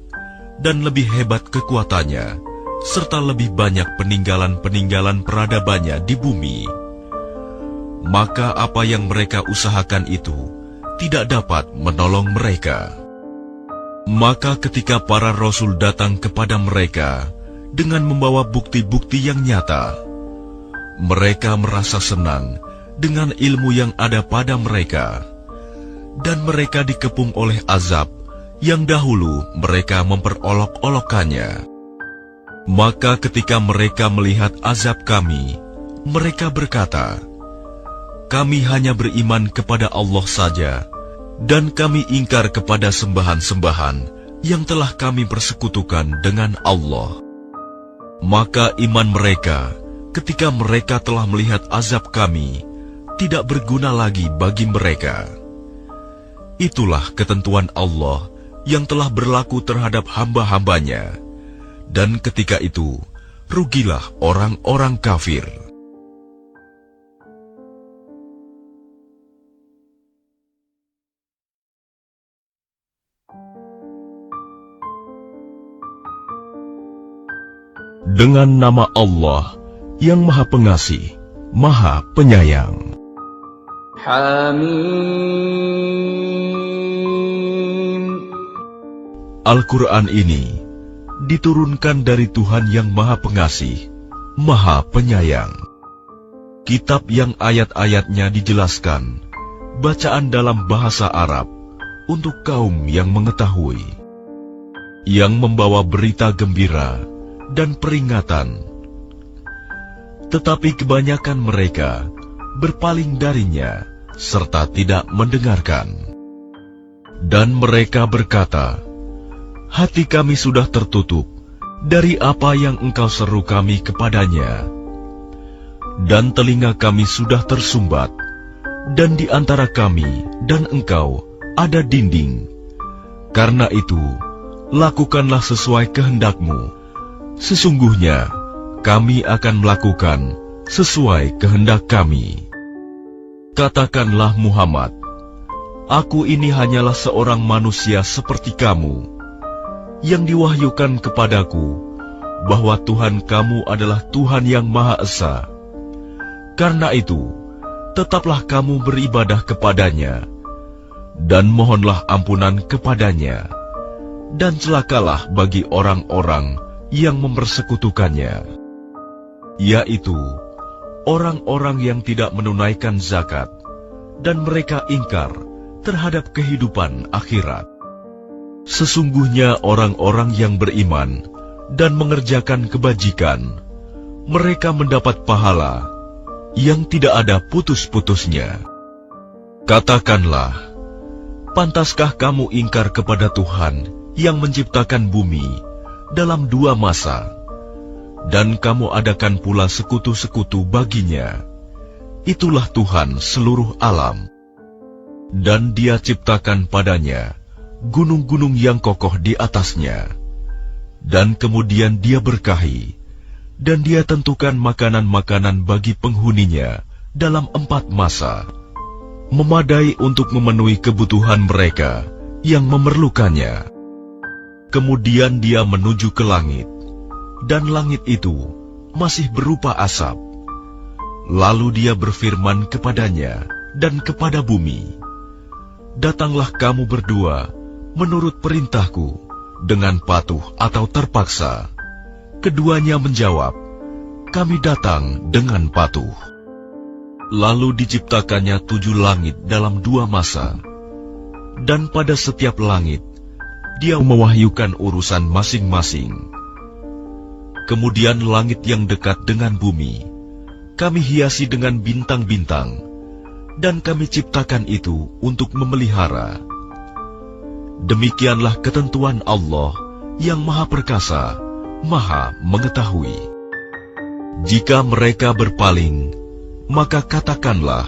dan lebih hebat kekuatannya, serta lebih banyak peninggalan-peninggalan peradabannya di bumi. Maka apa yang mereka usahakan itu tidak dapat menolong mereka. Maka ketika para rasul datang kepada mereka dengan membawa bukti-bukti yang nyata, Mereka merasa senang dengan ilmu yang ada pada mereka, dan mereka dikepung oleh azab yang dahulu mereka memperolok-olokkannya. Maka ketika mereka melihat azab kami, mereka berkata, "Kami hanya beriman kepada Allah saja, dan kami ingkar kepada sembahan-sembahan yang telah kami persekutukan dengan Allah." Maka iman mereka ketika mereka telah melihat azab kami tidak berguna lagi bagi mereka. Itulah ketentuan Allah yang telah berlaku terhadap hamba-hambanya, dan ketika itu rugilah orang-orang kafir. Dengan nama Allah yang Maha Pengasih, Maha Penyayang. Hamim. Al-Quran ini diturunkan dari Tuhan yang Maha Pengasih, Maha Penyayang. Kitab yang ayat-ayatnya dijelaskan, bacaan dalam bahasa Arab untuk kaum yang mengetahui, yang membawa berita gembira dan peringatan. Tetapi kebanyakan mereka berpaling darinya serta tidak mendengarkan. Dan mereka berkata, "Hati kami sudah tertutup dari apa yang engkau seru kami kepadanya, dan telinga kami sudah tersumbat, dan di antara kami dan engkau ada dinding. Karena itu, lakukanlah sesuai kehendakmu. Sesungguhnya kami akan melakukan sesuai kehendak kami." Katakanlah Muhammad, "Aku ini hanyalah seorang manusia seperti kamu, yang diwahyukan kepadaku bahwa Tuhan kamu adalah Tuhan yang Maha Esa. Karena itu, tetaplah kamu beribadah kepadanya, dan mohonlah ampunan kepadanya, dan celakalah bagi orang-orang yang mempersekutukannya, yaitu orang-orang yang tidak menunaikan zakat, dan mereka ingkar terhadap kehidupan akhirat. Sesungguhnya orang-orang yang beriman dan mengerjakan kebajikan, mereka mendapat pahala yang tidak ada putus-putusnya." Katakanlah, pantaskah kamu ingkar kepada Tuhan yang menciptakan bumi dalam 2 masa, dan kamu adakan pula sekutu-sekutu baginya? Itulah Tuhan seluruh alam, dan Dia ciptakan padanya gunung-gunung yang kokoh di atasnya, dan kemudian Dia berkahi, dan Dia tentukan makanan-makanan bagi penghuninya dalam 4 masa, memadai untuk memenuhi kebutuhan mereka yang memerlukannya. Kemudian Dia menuju ke langit, dan langit itu masih berupa asap. Lalu Dia berfirman kepadanya dan kepada bumi, "Datanglah kamu berdua menurut perintahku dengan patuh atau terpaksa." Keduanya menjawab, "Kami datang dengan patuh." Lalu diciptakannya 7 langit dalam 2 masa, dan pada setiap langit Dia mewahyukan urusan masing-masing. Kemudian langit yang dekat dengan bumi Kami hiasi dengan bintang-bintang, dan Kami ciptakan itu untuk memelihara. Demikianlah ketentuan Allah yang Maha Perkasa, Maha Mengetahui. Jika mereka berpaling, maka katakanlah,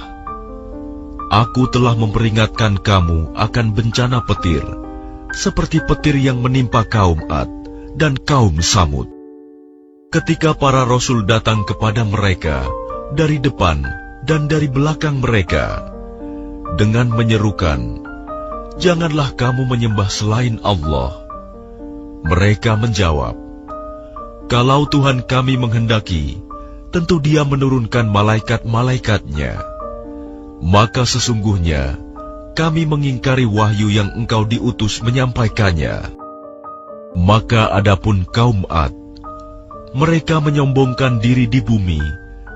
"Aku telah memperingatkan kamu akan bencana petir, seperti petir yang menimpa kaum Ad dan kaum Samud. Ketika para rasul datang kepada mereka dari depan dan dari belakang mereka dengan menyerukan, 'Janganlah kamu menyembah selain Allah.' Mereka menjawab, 'Kalau Tuhan kami menghendaki, tentu Dia menurunkan malaikat-malaikatnya. Maka sesungguhnya kami mengingkari wahyu yang engkau diutus menyampaikannya.' Maka adapun kaum Ad, mereka menyombongkan diri di bumi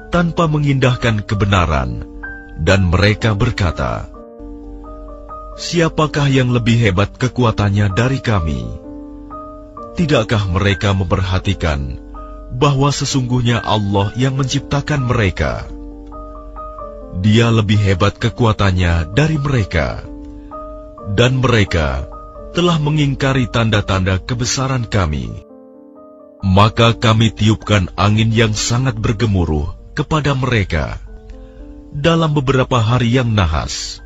tanpa mengindahkan kebenaran, dan mereka berkata, "Siapakah yang lebih hebat kekuatannya dari kami?" Tidakkah mereka memperhatikan bahwa sesungguhnya Allah yang menciptakan mereka? Dia lebih hebat kekuatannya dari mereka, dan mereka telah mengingkari tanda-tanda kebesaran kami. Maka kami tiupkan angin yang sangat bergemuruh kepada mereka dalam beberapa hari yang nahas,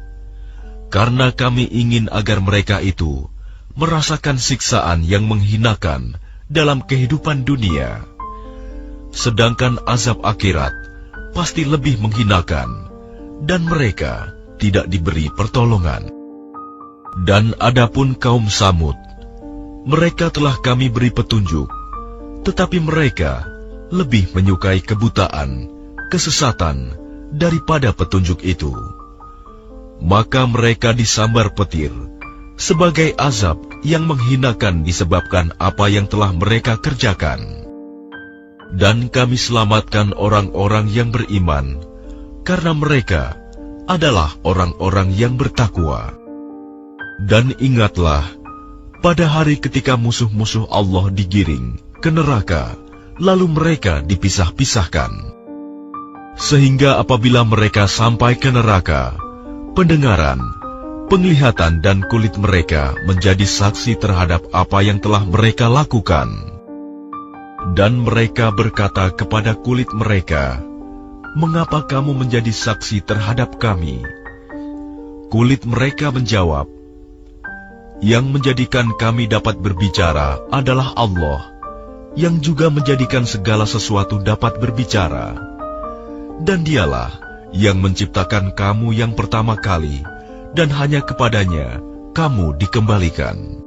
karena kami ingin agar mereka itu merasakan siksaan yang menghinakan dalam kehidupan dunia, sedangkan azab akhirat pasti lebih menghinakan, dan mereka tidak diberi pertolongan. Dan adapun kaum Samud, mereka telah kami beri petunjuk, tetapi mereka lebih menyukai kebutaan, kesesatan, daripada petunjuk itu. Maka mereka disambar petir sebagai azab yang menghinakan disebabkan apa yang telah mereka kerjakan. Dan kami selamatkan orang-orang yang beriman, karena mereka adalah orang-orang yang bertakwa. Dan ingatlah, pada hari ketika musuh-musuh Allah digiring ke neraka, lalu mereka dipisah-pisahkan. Sehingga apabila mereka sampai ke neraka, pendengaran, penglihatan dan kulit mereka menjadi saksi terhadap apa yang telah mereka lakukan. Dan mereka berkata kepada kulit mereka, "Mengapa kamu menjadi saksi terhadap kami?" Kulit mereka menjawab, "Yang menjadikan kami dapat berbicara adalah Allah, yang juga menjadikan segala sesuatu dapat berbicara. Dan Dialah yang menciptakan kamu yang pertama kali, dan hanya kepadanya kamu dikembalikan.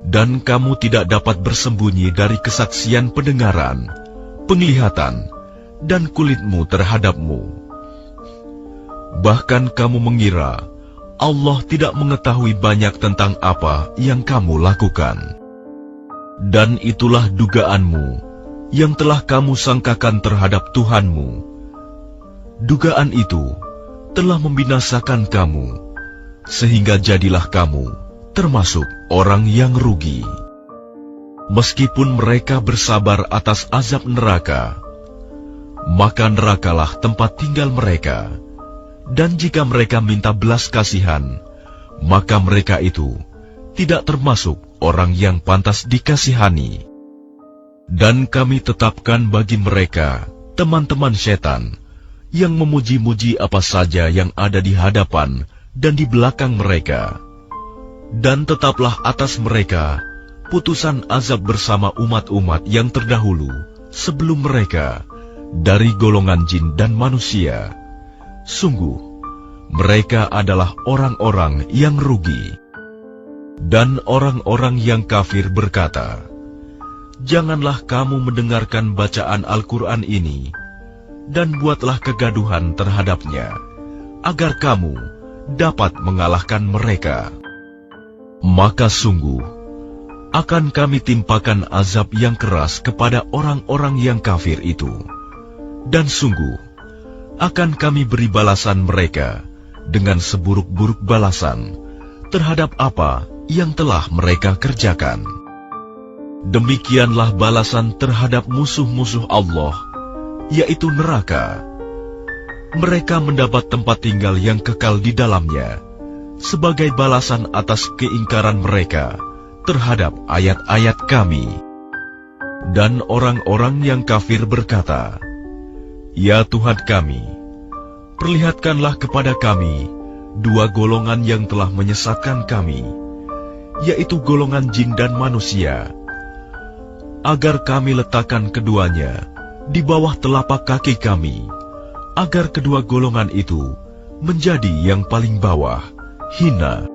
Dan kamu tidak dapat bersembunyi dari kesaksian pendengaran, penglihatan, dan kulitmu terhadapmu. Bahkan kamu mengira Allah tidak mengetahui banyak tentang apa yang kamu lakukan. Dan itulah dugaanmu yang telah kamu sangkakan terhadap Tuhanmu. Dugaan itu telah membinasakan kamu, sehingga jadilah kamu termasuk orang yang rugi. Meskipun mereka bersabar atas azab neraka, maka nerakalah tempat tinggal mereka. Dan jika mereka minta belas kasihan, maka mereka itu tidak termasuk orang yang pantas dikasihani. Dan kami tetapkan bagi mereka teman-teman setan yang memuji-muji apa saja yang ada di hadapan dan di belakang mereka. Dan tetaplah atas mereka putusan azab bersama umat-umat yang terdahulu sebelum mereka dari golongan jin dan manusia. Sungguh, mereka adalah orang-orang yang rugi. Dan orang-orang yang kafir berkata, "Janganlah kamu mendengarkan bacaan Al-Quran ini, dan buatlah kegaduhan terhadapnya, agar kamu dapat mengalahkan mereka." Maka sungguh, akan kami timpakan azab yang keras kepada orang-orang yang kafir itu. Dan sungguh, akan kami beri balasan mereka dengan seburuk-buruk balasan terhadap apa yang telah mereka kerjakan. Demikianlah balasan terhadap musuh-musuh Allah, yaitu neraka. Mereka mendapat tempat tinggal yang kekal di dalamnya, sebagai balasan atas keingkaran mereka terhadap ayat-ayat kami. Dan orang-orang yang kafir berkata, "Ya Tuhan kami, perlihatkanlah kepada kami dua golongan yang telah menyesatkan kami, yaitu golongan jin dan manusia, agar kami letakkan keduanya di bawah telapak kaki kami, agar kedua golongan itu menjadi yang paling bawah, hina."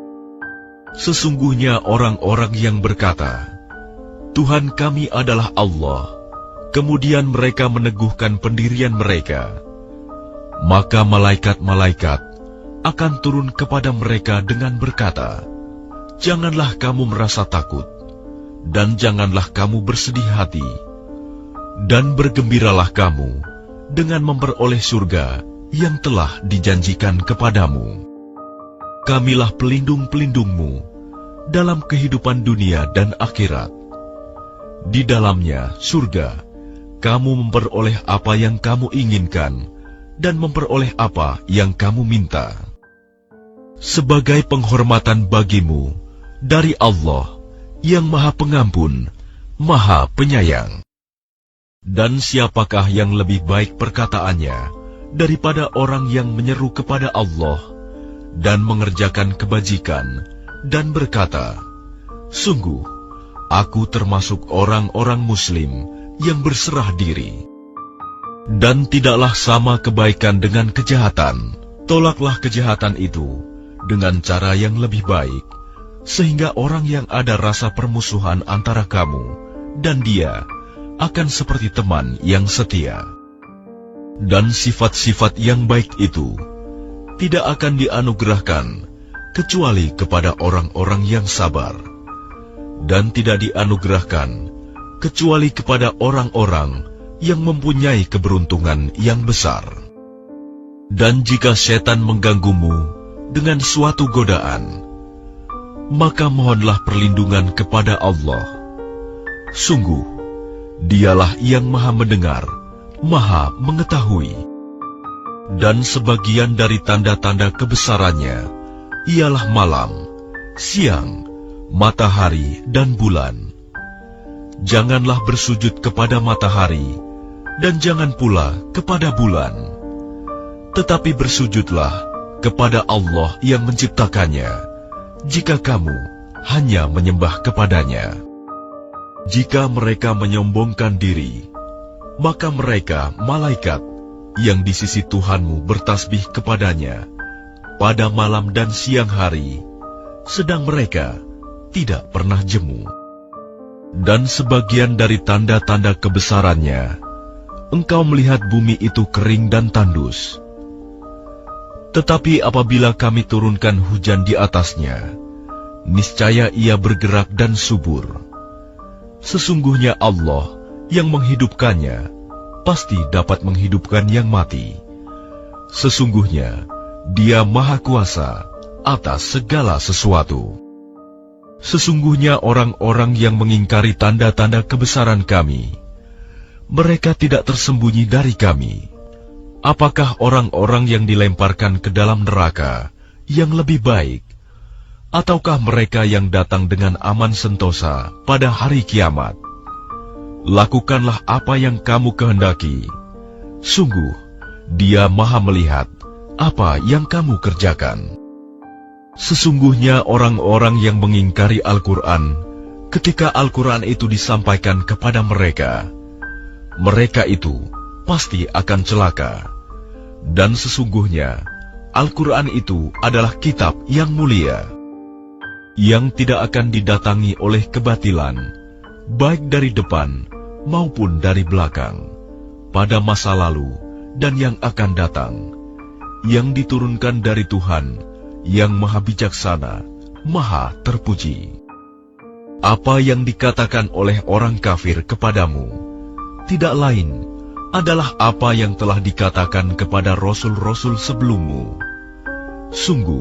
Sesungguhnya orang-orang yang berkata, "Tuhan kami adalah Allah," kemudian mereka meneguhkan pendirian mereka, maka malaikat-malaikat akan turun kepada mereka dengan berkata, "Janganlah kamu merasa takut, dan janganlah kamu bersedih hati, dan bergembiralah kamu dengan memperoleh surga yang telah dijanjikan kepadamu. Kamilah pelindung-pelindungmu dalam kehidupan dunia dan akhirat. Di dalamnya, surga, kamu memperoleh apa yang kamu inginkan dan memperoleh apa yang kamu minta. Sebagai penghormatan bagimu dari Allah yang Maha Pengampun, Maha Penyayang. Dan siapakah yang lebih baik perkataannya daripada orang yang menyeru kepada Allah dan mengerjakan kebajikan dan berkata, "Sungguh, aku termasuk orang-orang Muslim yang berserah diri." Dan tidaklah sama kebaikan dengan kejahatan. Tolaklah kejahatan itu dengan cara yang lebih baik, sehingga orang yang ada rasa permusuhan antara kamu dan dia akan seperti teman yang setia. Dan sifat-sifat yang baik itu tidak akan dianugerahkan kecuali kepada orang-orang yang sabar, dan tidak dianugerahkan kecuali kepada orang-orang yang mempunyai keberuntungan yang besar. Dan jika setan mengganggumu dengan suatu godaan, maka mohonlah perlindungan kepada Allah. Sungguh, Dialah yang Maha Mendengar, Maha Mengetahui. Dan sebagian dari tanda-tanda kebesarannya ialah malam, siang, matahari, dan bulan. Janganlah bersujud kepada matahari, dan jangan pula kepada bulan, tetapi bersujudlah kepada Allah yang menciptakannya, jika kamu hanya menyembah kepadanya. Jika mereka menyombongkan diri, maka mereka, malaikat, yang di sisi Tuhanmu bertasbih kepadanya pada malam dan siang hari, sedang mereka tidak pernah jemu. Dan sebagian dari tanda-tanda kebesarannya, engkau melihat bumi itu kering dan tandus. Tetapi apabila kami turunkan hujan di atasnya, niscaya ia bergerak dan subur. Sesungguhnya Allah yang menghidupkannya pasti dapat menghidupkan yang mati. Sesungguhnya Dia Maha Kuasa atas segala sesuatu. Sesungguhnya orang-orang yang mengingkari tanda-tanda kebesaran kami, mereka tidak tersembunyi dari kami. Apakah orang-orang yang dilemparkan ke dalam neraka yang lebih baik, ataukah mereka yang datang dengan aman sentosa pada hari kiamat? Lakukanlah apa yang kamu kehendaki. Sungguh, Dia Maha melihat apa yang kamu kerjakan. Sesungguhnya orang-orang yang mengingkari Al-Quran, ketika Al-Quran itu disampaikan kepada mereka, mereka itu pasti akan celaka. Dan sesungguhnya Al-Quran itu adalah kitab yang mulia, yang tidak akan didatangi oleh kebatilan, baik dari depan maupun dari belakang, pada masa lalu dan yang akan datang, yang diturunkan dari Tuhan yang Maha Bijaksana, Maha Terpuji. Apa yang dikatakan oleh orang kafir kepadamu tidak lain adalah apa yang telah dikatakan kepada rasul-rasul sebelummu. Sungguh,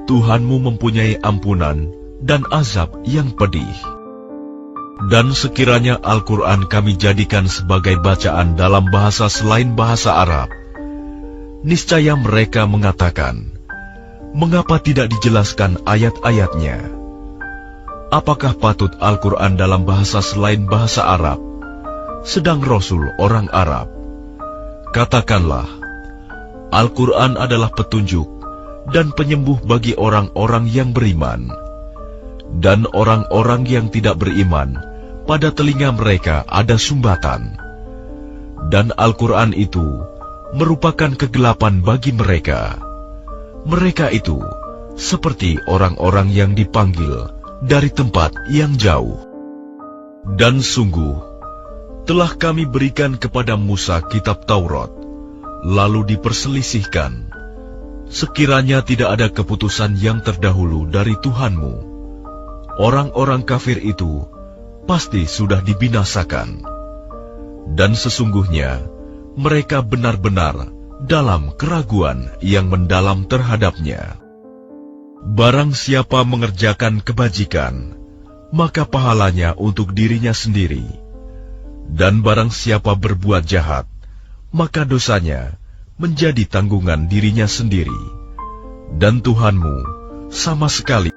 Tuhanmu mempunyai ampunan dan azab yang pedih. Dan sekiranya Al-Quran kami jadikan sebagai bacaan dalam bahasa selain bahasa Arab, niscaya mereka mengatakan, mengapa tidak dijelaskan ayat-ayatnya? Apakah patut Al-Quran dalam bahasa selain bahasa Arab, sedang Rasul orang Arab? Katakanlah, Al-Quran adalah petunjuk dan penyembuh bagi orang-orang yang beriman. Dan orang-orang yang tidak beriman, pada telinga mereka ada sumbatan. Dan Al-Quran itu merupakan kegelapan bagi mereka. Mereka itu seperti orang-orang yang dipanggil dari tempat yang jauh. Dan sungguh, telah kami berikan kepada Musa kitab Taurat, lalu diperselisihkan. Sekiranya tidak ada keputusan yang terdahulu dari Tuhanmu, orang-orang kafir itu pasti sudah dibinasakan. Dan sesungguhnya mereka benar-benar dalam keraguan yang mendalam terhadapnya. Barang siapa mengerjakan kebajikan, maka pahalanya untuk dirinya sendiri. Dan barang siapa berbuat jahat, maka dosanya menjadi tanggungan dirinya sendiri. Dan Tuhanmu sama sekali